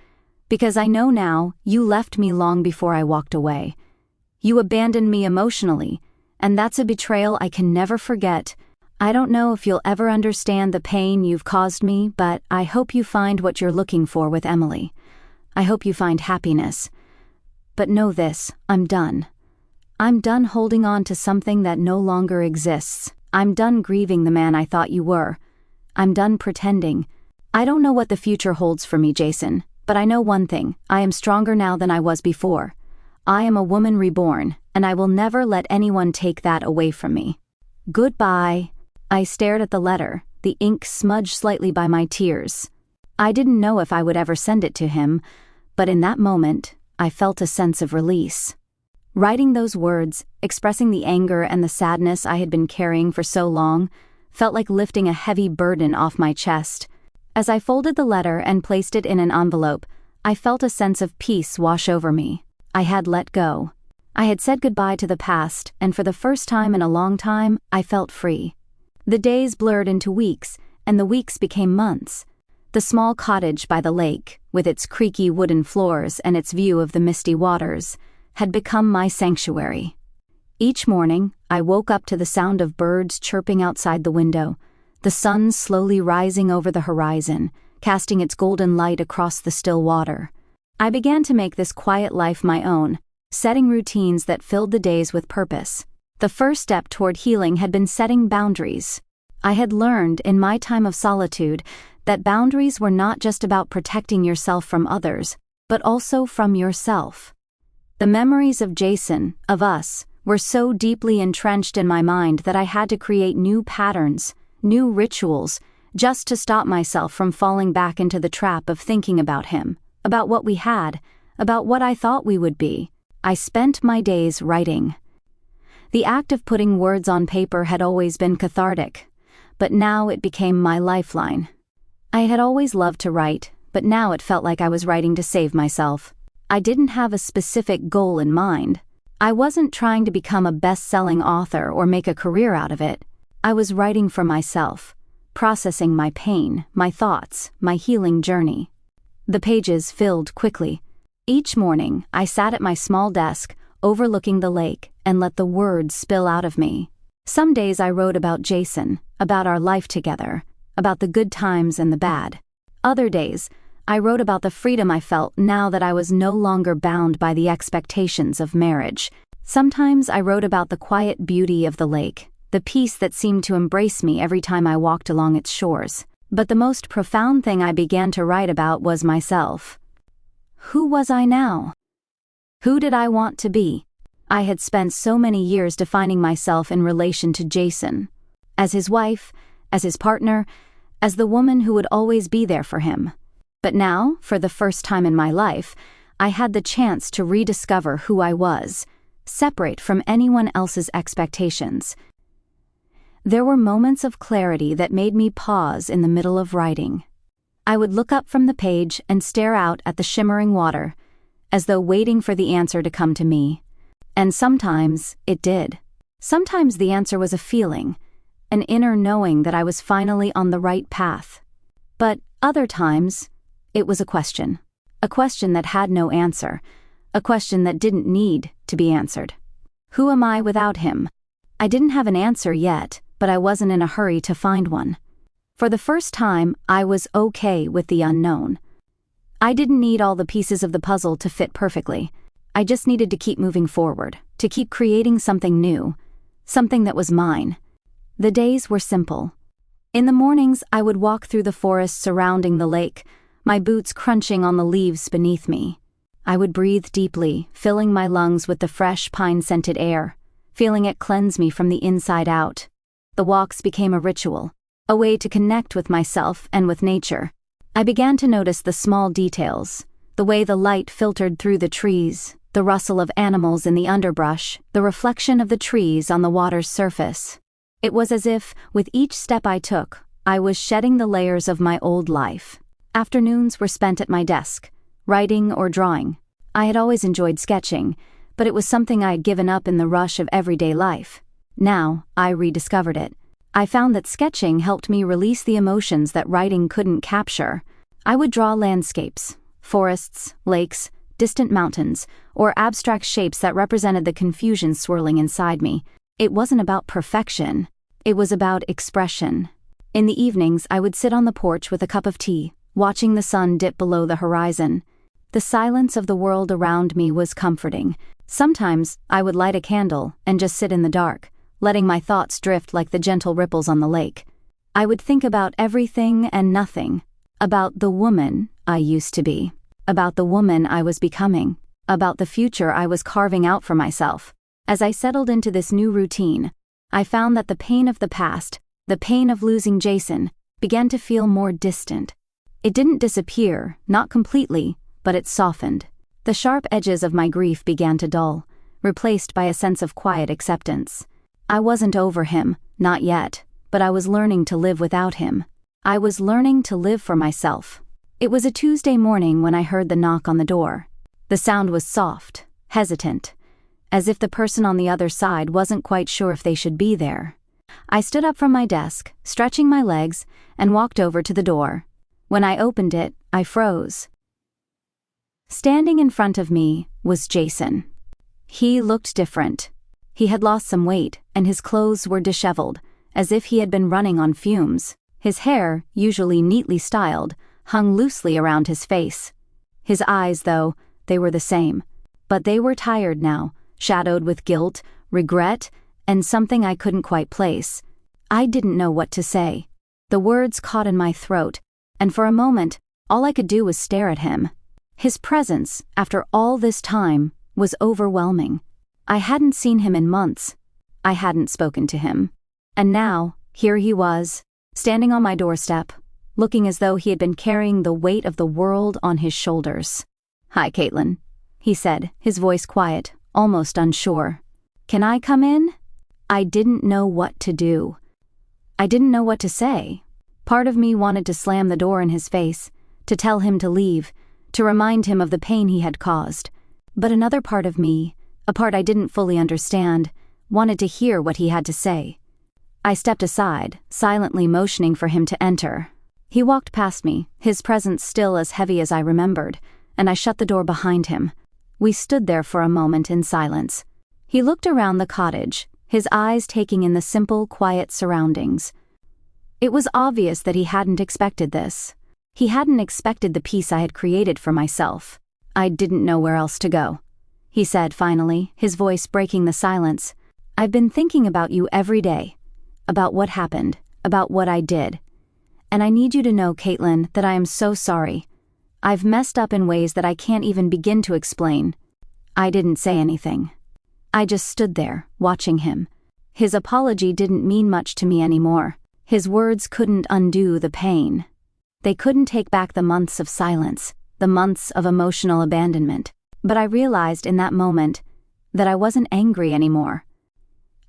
Because I know now you left me long before I walked away. You abandoned me emotionally, and that's a betrayal I can never forget. I don't know if you'll ever understand the pain you've caused me, but I hope you find what you're looking for with Emily. I hope you find happiness. But know this, I'm done. I'm done holding on to something that no longer exists. I'm done grieving the man I thought you were. I'm done pretending. I don't know what the future holds for me, Jason, but I know one thing. I am stronger now than I was before. I am a woman reborn, and I will never let anyone take that away from me. Goodbye. I stared at the letter, the ink smudged slightly by my tears. I didn't know if I would ever send it to him, but in that moment, I felt a sense of release. Writing those words, expressing the anger and the sadness I had been carrying for so long, felt like lifting a heavy burden off my chest. As I folded the letter and placed it in an envelope, I felt a sense of peace wash over me. I had let go. I had said goodbye to the past, and for the first time in a long time, I felt free. The days blurred into weeks, and the weeks became months. The small cottage by the lake, with its creaky wooden floors and its view of the misty waters, had become my sanctuary. Each morning, I woke up to the sound of birds chirping outside the window, the sun slowly rising over the horizon, casting its golden light across the still water. I began to make this quiet life my own, setting routines that filled the days with purpose. The first step toward healing had been setting boundaries. I had learned in my time of solitude that boundaries were not just about protecting yourself from others, but also from yourself. The memories of Jason, of us, were so deeply entrenched in my mind that I had to create new patterns, new rituals, just to stop myself from falling back into the trap of thinking about him, about what we had, about what I thought we would be. I spent my days writing. The act of putting words on paper had always been cathartic, but now it became my lifeline. I had always loved to write, but now it felt like I was writing to save myself. I didn't have a specific goal in mind. I wasn't trying to become a best-selling author or make a career out of it. I was writing for myself, processing my pain, my thoughts, my healing journey. The pages filled quickly. Each morning, I sat at my small desk, overlooking the lake, and let the words spill out of me. Some days I wrote about Jason, about our life together, about the good times and the bad. Other days, I wrote about the freedom I felt now that I was no longer bound by the expectations of marriage. Sometimes I wrote about the quiet beauty of the lake, the peace that seemed to embrace me every time I walked along its shores. But the most profound thing I began to write about was myself. Who was I now? Who did I want to be? I had spent so many years defining myself in relation to Jason. As his wife, as his partner, as the woman who would always be there for him. But now, for the first time in my life, I had the chance to rediscover who I was, separate from anyone else's expectations. There were moments of clarity that made me pause in the middle of writing. I would look up from the page and stare out at the shimmering water, as though waiting for the answer to come to me. And sometimes it did. Sometimes the answer was a feeling, an inner knowing that I was finally on the right path. But other times, it was a question that had no answer, a question that didn't need to be answered. Who am I without him? I didn't have an answer yet, but I wasn't in a hurry to find one. For the first time, I was okay with the unknown. I didn't need all the pieces of the puzzle to fit perfectly. I just needed to keep moving forward, to keep creating something new, something that was mine. The days were simple. In the mornings, I would walk through the forest surrounding the lake, my boots crunching on the leaves beneath me. I would breathe deeply, filling my lungs with the fresh pine-scented air, feeling it cleanse me from the inside out. The walks became a ritual, a way to connect with myself and with nature. I began to notice the small details, the way the light filtered through the trees, the rustle of animals in the underbrush, the reflection of the trees on the water's surface. It was as if, with each step I took, I was shedding the layers of my old life. Afternoons were spent at my desk, writing or drawing. I had always enjoyed sketching, but it was something I had given up in the rush of everyday life. Now, I rediscovered it. I found that sketching helped me release the emotions that writing couldn't capture. I would draw landscapes, forests, lakes, distant mountains, or abstract shapes that represented the confusion swirling inside me. It wasn't about perfection. It was about expression. In the evenings, I would sit on the porch with a cup of tea, watching the sun dip below the horizon. The silence of the world around me was comforting. Sometimes, I would light a candle and just sit in the dark, letting my thoughts drift like the gentle ripples on the lake. I would think about everything and nothing, about the woman I used to be, about the woman I was becoming, about the future I was carving out for myself. As I settled into this new routine, I found that the pain of the past, the pain of losing Jason, began to feel more distant. It didn't disappear, not completely, but it softened. The sharp edges of my grief began to dull, replaced by a sense of quiet acceptance. I wasn't over him, not yet, but I was learning to live without him. I was learning to live for myself. It was a Tuesday morning when I heard the knock on the door. The sound was soft, hesitant, as if the person on the other side wasn't quite sure if they should be there. I stood up from my desk, stretching my legs, and walked over to the door. When I opened it, I froze. Standing in front of me was Jason. He looked different. He had lost some weight, and his clothes were disheveled, as if he had been running on fumes. His hair, usually neatly styled, hung loosely around his face. His eyes, though, they were the same. But they were tired now, shadowed with guilt, regret, and something I couldn't quite place. I didn't know what to say. The words caught in my throat, and for a moment, all I could do was stare at him. His presence, after all this time, was overwhelming. I hadn't seen him in months. I hadn't spoken to him. And now, here he was, standing on my doorstep, looking as though he had been carrying the weight of the world on his shoulders. "Hi, Caitlin," he said, his voice quiet, almost unsure. "Can I come in?" I didn't know what to do. I didn't know what to say. Part of me wanted to slam the door in his face, to tell him to leave, to remind him of the pain he had caused. But another part of me, a part I didn't fully understand, wanted to hear what he had to say. I stepped aside, silently motioning for him to enter. He walked past me, his presence still as heavy as I remembered, and I shut the door behind him. We stood there for a moment in silence. He looked around the cottage, his eyes taking in the simple, quiet surroundings. It was obvious that he hadn't expected this. He hadn't expected the peace I had created for myself. I didn't know where else to go. He said finally, his voice breaking the silence. "I've been thinking about you every day. About what happened, about what I did. And I need you to know, Caitlin, that I am so sorry. I've messed up in ways that I can't even begin to explain." I didn't say anything. I just stood there, watching him. His apology didn't mean much to me anymore. His words couldn't undo the pain. They couldn't take back the months of silence, the months of emotional abandonment. But I realized in that moment that I wasn't angry anymore.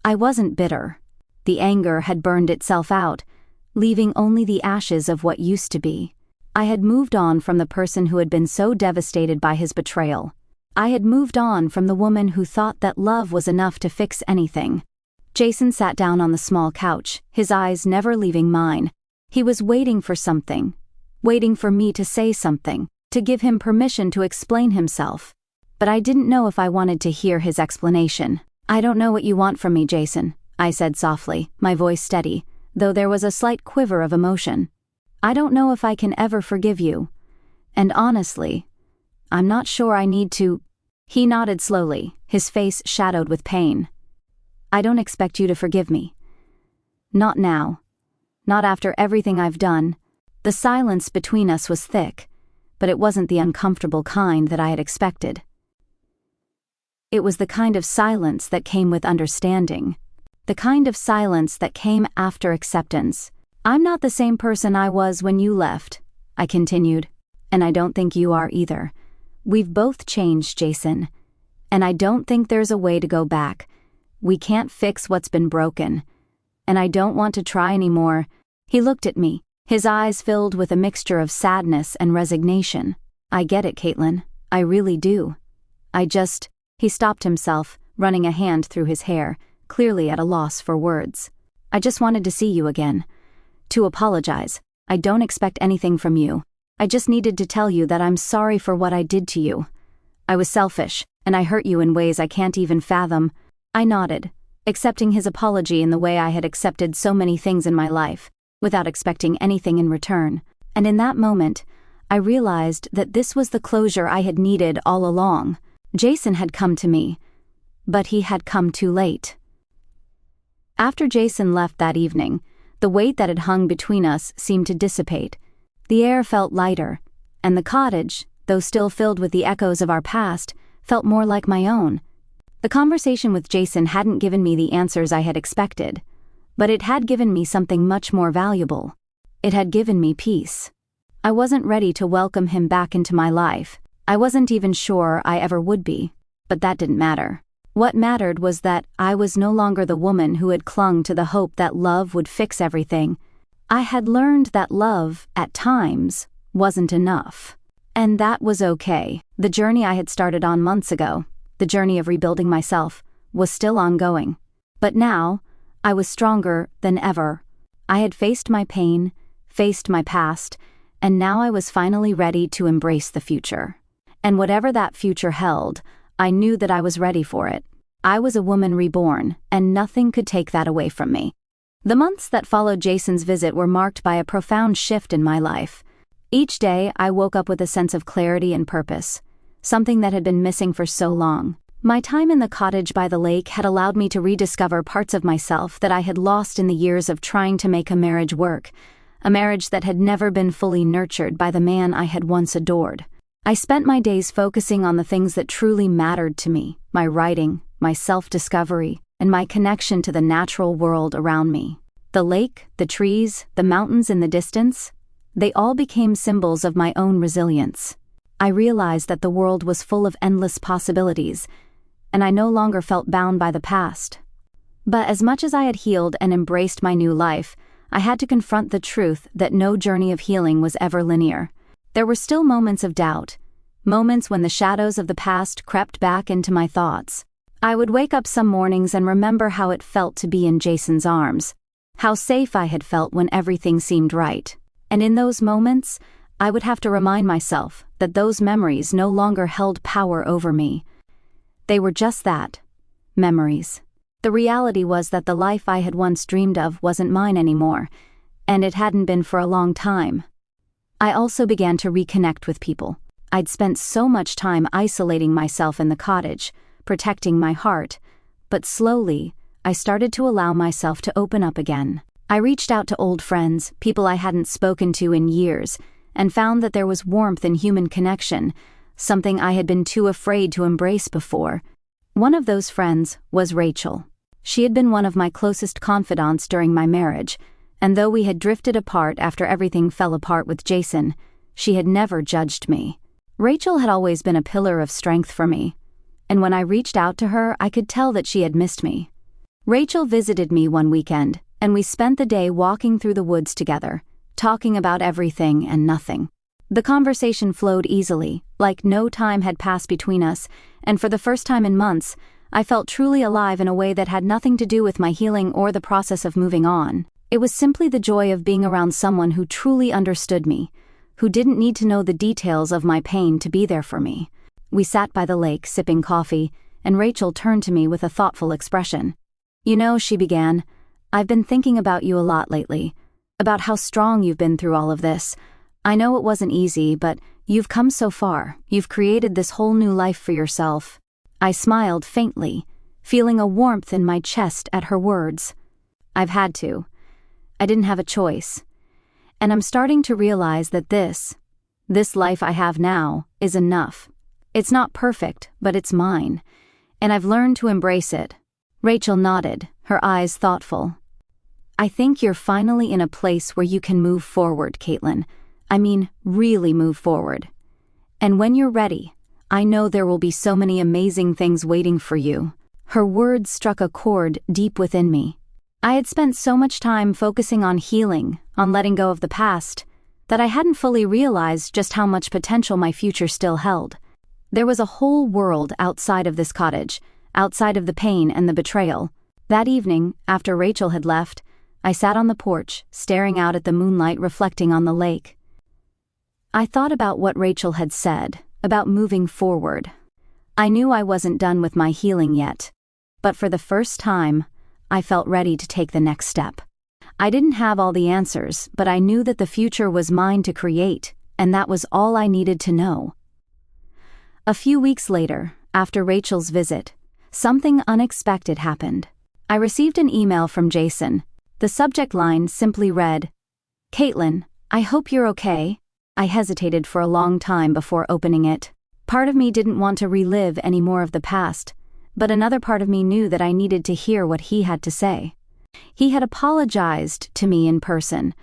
I wasn't bitter. The anger had burned itself out, leaving only the ashes of what used to be. I had moved on from the person who had been so devastated by his betrayal. I had moved on from the woman who thought that love was enough to fix anything. Jason sat down on the small couch, his eyes never leaving mine. He was waiting for something, waiting for me to say something, to give him permission to explain himself. But I didn't know if I wanted to hear his explanation. "I don't know what you want from me, Jason," I said softly, my voice steady, though there was a slight quiver of emotion. "I don't know if I can ever forgive you. And honestly, I'm not sure I need to." He nodded slowly, his face shadowed with pain. "I don't expect you to forgive me. Not now. Not after everything I've done." The silence between us was thick, but it wasn't the uncomfortable kind that I had expected. It was the kind of silence that came with understanding. The kind of silence that came after acceptance. "I'm not the same person I was when you left," I continued. "And I don't think you are either. We've both changed, Jason. And I don't think there's a way to go back. We can't fix what's been broken. And I don't want to try anymore." He looked at me, his eyes filled with a mixture of sadness and resignation. "I get it, Caitlin. I really do. He stopped himself, running a hand through his hair, clearly at a loss for words. "I just wanted to see you again. To apologize. I don't expect anything from you. I just needed to tell you that I'm sorry for what I did to you. I was selfish, and I hurt you in ways I can't even fathom." I nodded, accepting his apology in the way I had accepted so many things in my life, without expecting anything in return. And in that moment, I realized that this was the closure I had needed all along. Jason had come to me, but he had come too late. After Jason left that evening, the weight that had hung between us seemed to dissipate. The air felt lighter, and the cottage, though still filled with the echoes of our past, felt more like my own. The conversation with Jason hadn't given me the answers I had expected, but it had given me something much more valuable. It had given me peace. I wasn't ready to welcome him back into my life. I wasn't even sure I ever would be, but that didn't matter. What mattered was that I was no longer the woman who had clung to the hope that love would fix everything. I had learned that love, at times, wasn't enough. And that was okay. The journey I had started on months ago, the journey of rebuilding myself, was still ongoing. But now, I was stronger than ever. I had faced my pain, faced my past, and now I was finally ready to embrace the future. And whatever that future held, I knew that I was ready for it. I was a woman reborn, and nothing could take that away from me. The months that followed Jason's visit were marked by a profound shift in my life. Each day, I woke up with a sense of clarity and purpose, something that had been missing for so long. My time in the cottage by the lake had allowed me to rediscover parts of myself that I had lost in the years of trying to make a marriage work, a marriage that had never been fully nurtured by the man I had once adored. I spent my days focusing on the things that truly mattered to me, my writing, my self-discovery, and my connection to the natural world around me. The lake, the trees, the mountains in the distance, they all became symbols of my own resilience. I realized that the world was full of endless possibilities, and I no longer felt bound by the past. But as much as I had healed and embraced my new life, I had to confront the truth that no journey of healing was ever linear. There were still moments of doubt, moments when the shadows of the past crept back into my thoughts. I would wake up some mornings and remember how it felt to be in Jason's arms, how safe I had felt when everything seemed right. And in those moments, I would have to remind myself that those memories no longer held power over me. They were just that, memories. The reality was that the life I had once dreamed of wasn't mine anymore, and it hadn't been for a long time. I also began to reconnect with people. I'd spent so much time isolating myself in the cottage, protecting my heart, but slowly, I started to allow myself to open up again. I reached out to old friends, people I hadn't spoken to in years, and found that there was warmth in human connection, something I had been too afraid to embrace before. One of those friends was Rachel. She had been one of my closest confidants during my marriage, and though we had drifted apart after everything fell apart with Jason, she had never judged me. Rachel had always been a pillar of strength for me, and when I reached out to her, I could tell that she had missed me. Rachel visited me one weekend, and we spent the day walking through the woods together, talking about everything and nothing. The conversation flowed easily, like no time had passed between us, and for the first time in months, I felt truly alive in a way that had nothing to do with my healing or the process of moving on. It was simply the joy of being around someone who truly understood me, who didn't need to know the details of my pain to be there for me. We sat by the lake, sipping coffee, and Rachel turned to me with a thoughtful expression. "You know," she began, "I've been thinking about you a lot lately, about how strong you've been through all of this. I know it wasn't easy, but you've come so far. You've created this whole new life for yourself." I smiled faintly, feeling a warmth in my chest at her words. "I've had to. I didn't have a choice. And I'm starting to realize that this life I have now, is enough. It's not perfect, but it's mine. And I've learned to embrace it." Rachel nodded, her eyes thoughtful. "I think you're finally in a place where you can move forward, Caitlin. I mean, really move forward. And when you're ready, I know there will be so many amazing things waiting for you." Her words struck a chord deep within me. I had spent so much time focusing on healing, on letting go of the past, that I hadn't fully realized just how much potential my future still held. There was a whole world outside of this cottage, outside of the pain and the betrayal. That evening, after Rachel had left, I sat on the porch, staring out at the moonlight reflecting on the lake. I thought about what Rachel had said, about moving forward. I knew I wasn't done with my healing yet, but for the first time, I felt ready to take the next step. I didn't have all the answers, but I knew that the future was mine to create, and that was all I needed to know. A few weeks later, after Rachel's visit, something unexpected happened. I received an email from Jason. The subject line simply read, "Caitlin, I hope you're okay." I hesitated for a long time before opening it. Part of me didn't want to relive any more of the past, but another part of me knew that I needed to hear what he had to say. He had apologized to me in person,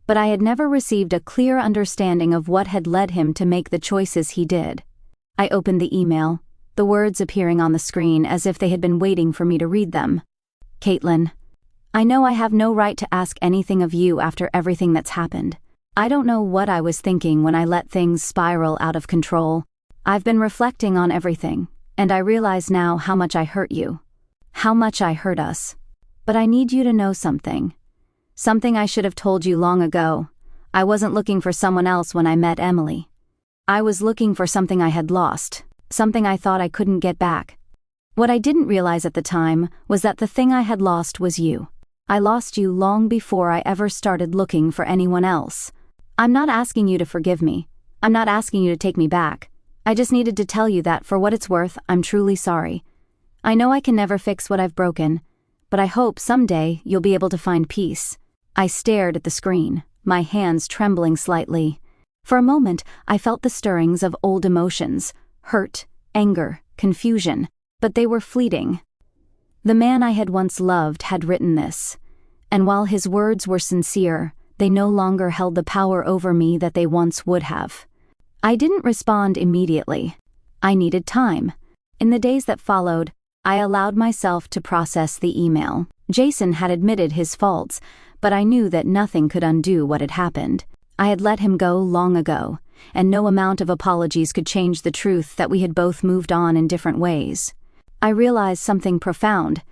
but I had never received a clear understanding of what had led him to make the choices he did. I opened the email, the words appearing on the screen as if they had been waiting for me to read them. "Caitlin, I know I have no right to ask anything of you after everything that's happened. I don't know what I was thinking when I let things spiral out of control. I've been reflecting on everything, and I realize now how much I hurt you, how much I hurt us. But I need you to know something. Something I should have told you long ago. I wasn't looking for someone else when I met Emily. I was looking for something I had lost, something I thought I couldn't get back. What I didn't realize at the time was that the thing I had lost was you. I lost you long before I ever started looking for anyone else. I'm not asking you to forgive me. I'm not asking you to take me back. I just needed to tell you that for what it's worth, I'm truly sorry. I know I can never fix what I've broken, but I hope someday you'll be able to find peace." I stared at the screen, my hands trembling slightly. For a moment, I felt the stirrings of old emotions, hurt, anger, confusion, but they were fleeting. The man I had once loved had written this, And while his words were sincere, they no longer held the power over me that they once would have. I didn't respond immediately. I needed time. In the days that followed, I allowed myself to process the email. Jason had admitted his faults, but I knew that nothing could undo what had happened. I had let him go long ago, and no amount of apologies could change the truth that we had both moved on in different ways. I realized something profound.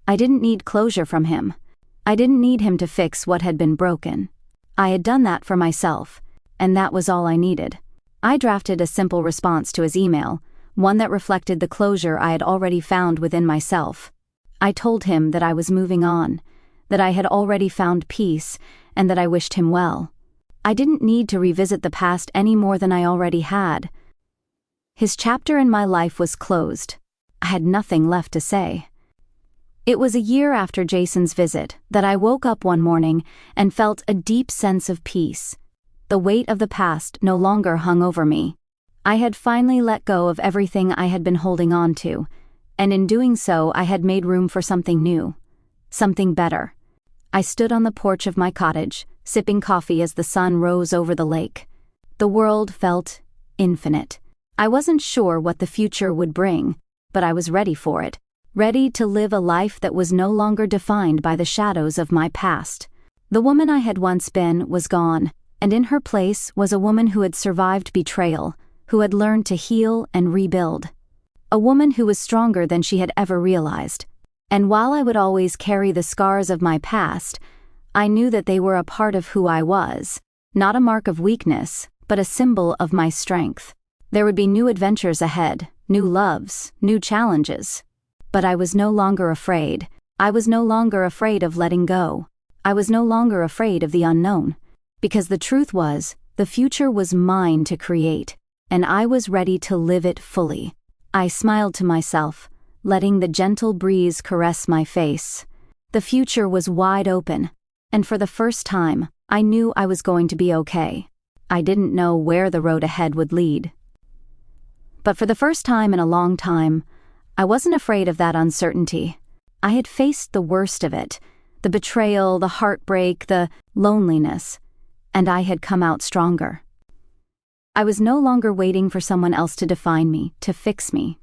I didn't need closure from him. I didn't need him to fix what had been broken. I had done that for myself, and that was all I needed. I drafted a simple response to his email, one that reflected the closure I had already found within myself. I told him that I was moving on, that I had already found peace, and that I wished him well. I didn't need to revisit the past any more than I already had. His chapter in my life was closed. I had nothing left to say. It was a year after Jason's visit that I woke up one morning and felt a deep sense of peace. The weight of the past no longer hung over me. I had finally let go of everything I had been holding on to, and in doing so I had made room for something new, something better. I stood on the porch of my cottage, sipping coffee as the sun rose over the lake. The world felt infinite. I wasn't sure what the future would bring, but I was ready for it, ready to live a life that was no longer defined by the shadows of my past. The woman I had once been was gone, and in her place was a woman who had survived betrayal, who had learned to heal and rebuild. A woman who was stronger than she had ever realized. And while I would always carry the scars of my past, I knew that they were a part of who I was, not a mark of weakness, but a symbol of my strength. There would be new adventures ahead, new loves, new challenges. But I was no longer afraid. I was no longer afraid of letting go. I was no longer afraid of the unknown. Because the truth was, the future was mine to create, and I was ready to live it fully. I smiled to myself, letting the gentle breeze caress my face. The future was wide open, and for the first time, I knew I was going to be okay. I didn't know where the road ahead would lead. But for the first time in a long time, I wasn't afraid of that uncertainty. I had faced the worst of it, the betrayal, the heartbreak, the loneliness, and I had come out stronger. I was no longer waiting for someone else to define me, to fix me.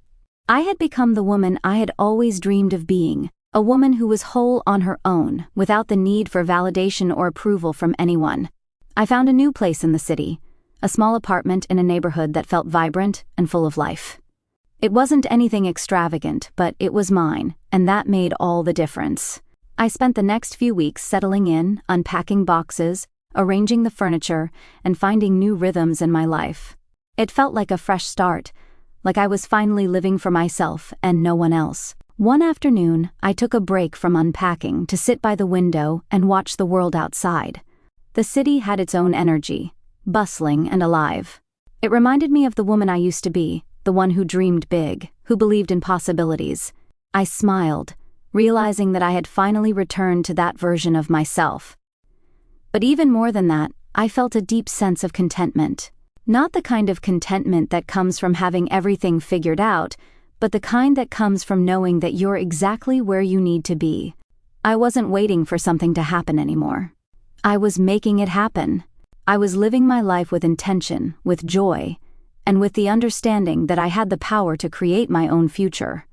I had become the woman I had always dreamed of being, a woman who was whole on her own, without the need for validation or approval from anyone. I found a new place in the city, a small apartment in a neighborhood that felt vibrant and full of life. It wasn't anything extravagant, but it was mine, and that made all the difference. I spent the next few weeks settling in, unpacking boxes, arranging the furniture, and finding new rhythms in my life. It felt like a fresh start, like I was finally living for myself and no one else. One afternoon, I took a break from unpacking to sit by the window and watch the world outside. The city had its own energy, bustling and alive. It reminded me of the woman I used to be, the one who dreamed big, who believed in possibilities. I smiled, realizing that I had finally returned to that version of myself. But even more than that, I felt a deep sense of contentment. Not the kind of contentment that comes from having everything figured out, but the kind that comes from knowing that you're exactly where you need to be. I wasn't waiting for something to happen anymore. I was making it happen. I was living my life with intention, with joy, and with the understanding that I had the power to create my own future.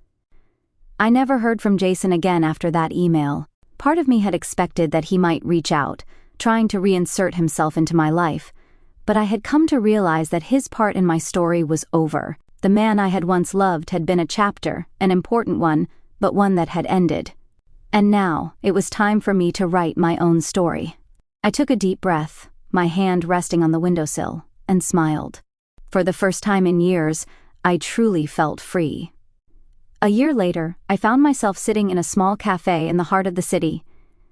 I never heard from Jason again after that email. Part of me had expected that he might reach out, trying to reinsert himself into my life, but I had come to realize that his part in my story was over. The man I had once loved had been a chapter, an important one, but one that had ended. And now, it was time for me to write my own story. I took a deep breath, my hand resting on the windowsill, and smiled. For the first time in years, I truly felt free. A year later, I found myself sitting in a small cafe in the heart of the city,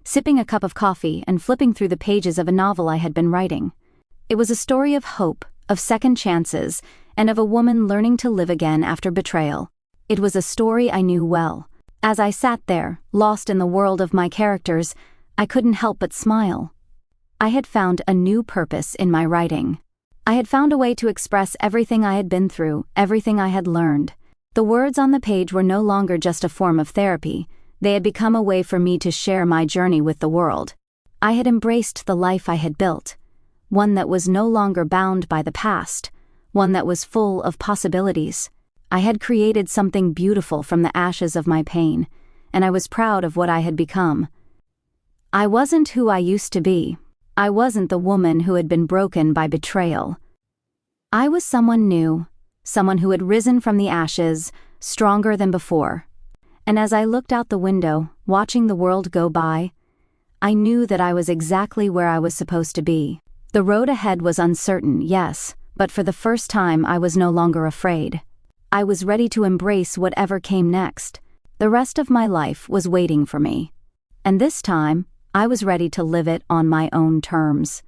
sipping a cup of coffee and flipping through the pages of a novel I had been writing. It was a story of hope, of second chances, and of a woman learning to live again after betrayal. It was a story I knew well. As I sat there, lost in the world of my characters, I couldn't help but smile. I had found a new purpose in my writing. I had found a way to express everything I had been through, everything I had learned. The words on the page were no longer just a form of therapy. They had become a way for me to share my journey with the world. I had embraced the life I had built, one that was no longer bound by the past, one that was full of possibilities. I had created something beautiful from the ashes of my pain, and I was proud of what I had become. I wasn't who I used to be. I wasn't the woman who had been broken by betrayal. I was someone new, someone who had risen from the ashes, stronger than before. And as I looked out the window, watching the world go by, I knew that I was exactly where I was supposed to be. The road ahead was uncertain, yes, but for the first time I was no longer afraid. I was ready to embrace whatever came next. The rest of my life was waiting for me. And this time, I was ready to live it on my own terms.